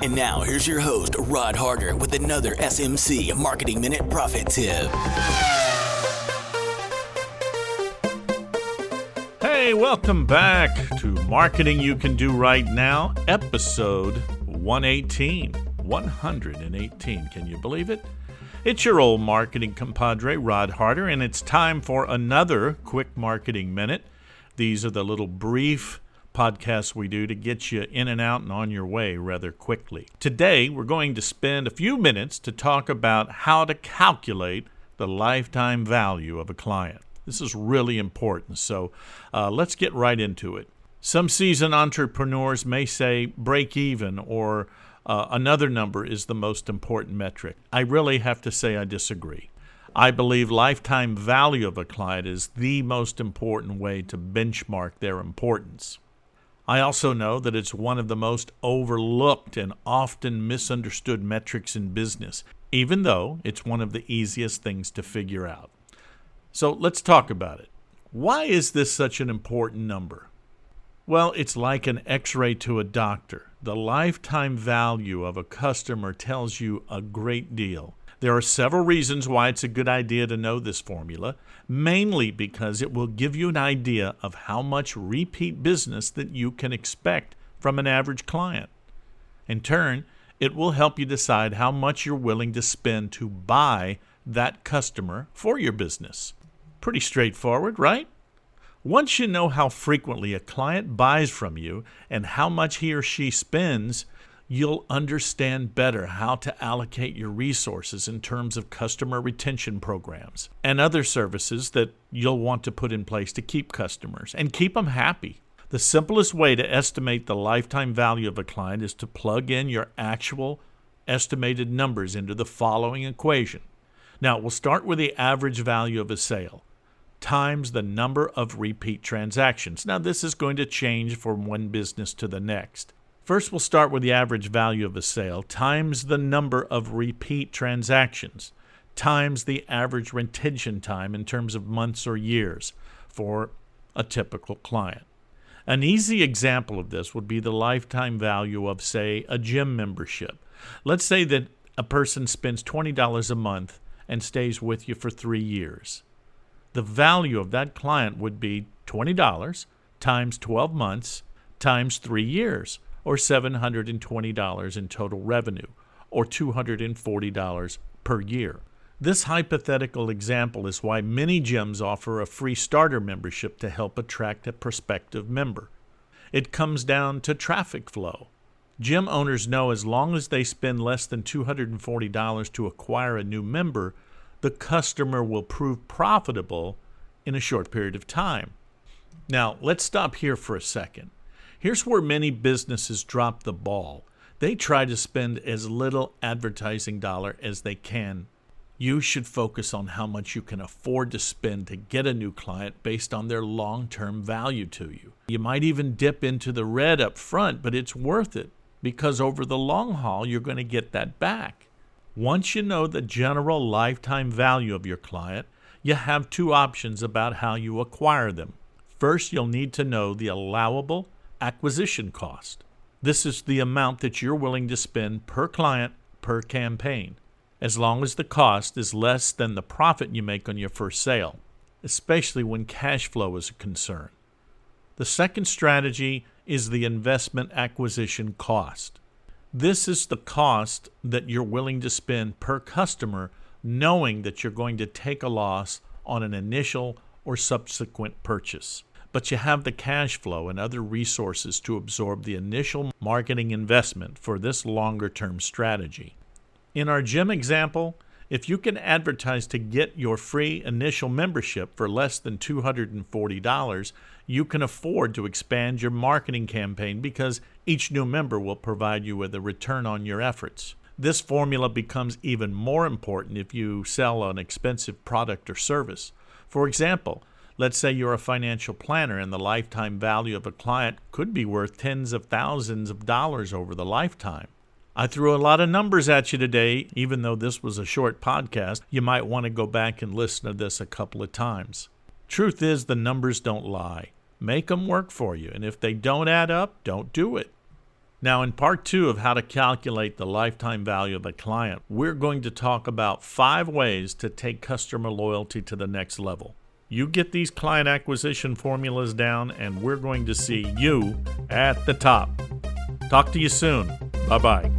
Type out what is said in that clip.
And now, here's your host, Rod Harder, with another SMC Marketing Minute Profit Tip. Hey, welcome back to Marketing You Can Do Right Now, episode 118. 118, can you believe it? It's your old marketing compadre, Rod Harder, and it's time for another quick marketing minute. These are the little brief podcasts we do to get you in and out and on your way rather quickly. Today, we're going to spend a few minutes to talk about how to calculate the lifetime value of a client. This is really important, so let's get right into it. Some seasoned entrepreneurs may say break even or another number is the most important metric. I really have to say I disagree. I believe lifetime value of a client is the most important way to benchmark their importance. I also know that it's one of the most overlooked and often misunderstood metrics in business, even though it's one of the easiest things to figure out. So let's talk about it. Why is this such an important number? Well, it's like an x-ray to a doctor. The lifetime value of a customer tells you a great deal. There are several reasons why it's a good idea to know this formula, mainly because it will give you an idea of how much repeat business that you can expect from an average client. In turn, it will help you decide how much you're willing to spend to buy that customer for your business. Pretty straightforward, right? Once you know how frequently a client buys from you and how much he or she spends, you'll understand better how to allocate your resources in terms of customer retention programs and other services that you'll want to put in place to keep customers and keep them happy. The simplest way to estimate the lifetime value of a client is to plug in your actual estimated numbers into the following equation. Now, we'll start with the average value of a sale times the number of repeat transactions. Now, this is going to change from one business to the next. First, we'll start with the average value of a sale times the number of repeat transactions times the average retention time in terms of months or years for a typical client. An easy example of this would be the lifetime value of, say, a gym membership. Let's say that a person spends $20 a month and stays with you for 3 years. The value of that client would be $20 times 12 months times 3 years, or $720 in total revenue, or $240 per year. This hypothetical example is why many gyms offer a free starter membership to help attract a prospective member. It comes down to traffic flow. Gym owners know as long as they spend less than $240 to acquire a new member, the customer will prove profitable in a short period of time. Now, let's stop here for a second. Here's where many businesses drop the ball. They try to spend as little advertising dollar as they can. You should focus on how much you can afford to spend to get a new client based on their long-term value to you. You might even dip into the red up front, but it's worth it because over the long haul, you're going to get that back. Once you know the general lifetime value of your client, you have two options about how you acquire them. First, you'll need to know the allowable acquisition cost. This is the amount that you're willing to spend per client per campaign, as long as the cost is less than the profit you make on your first sale, especially when cash flow is a concern. The second strategy is the investment acquisition cost. This is the cost that you're willing to spend per customer, knowing that you're going to take a loss on an initial or subsequent purchase. But you have the cash flow and other resources to absorb the initial marketing investment for this longer-term strategy. In our gym example, if you can advertise to get your free initial membership for less than $240, you can afford to expand your marketing campaign because each new member will provide you with a return on your efforts. This formula becomes even more important if you sell an expensive product or service. For example, let's say you're a financial planner and the lifetime value of a client could be worth tens of thousands of dollars over the lifetime. I threw a lot of numbers at you today. Even though this was a short podcast, you might want to go back and listen to this a couple of times. Truth is, the numbers don't lie. Make them work for you, and if they don't add up, don't do it. Now, in part 2 of how to calculate the lifetime value of a client, we're going to talk about 5 ways to take customer loyalty to the next level. You get these client acquisition formulas down, and we're going to see you at the top. Talk to you soon. Bye-bye.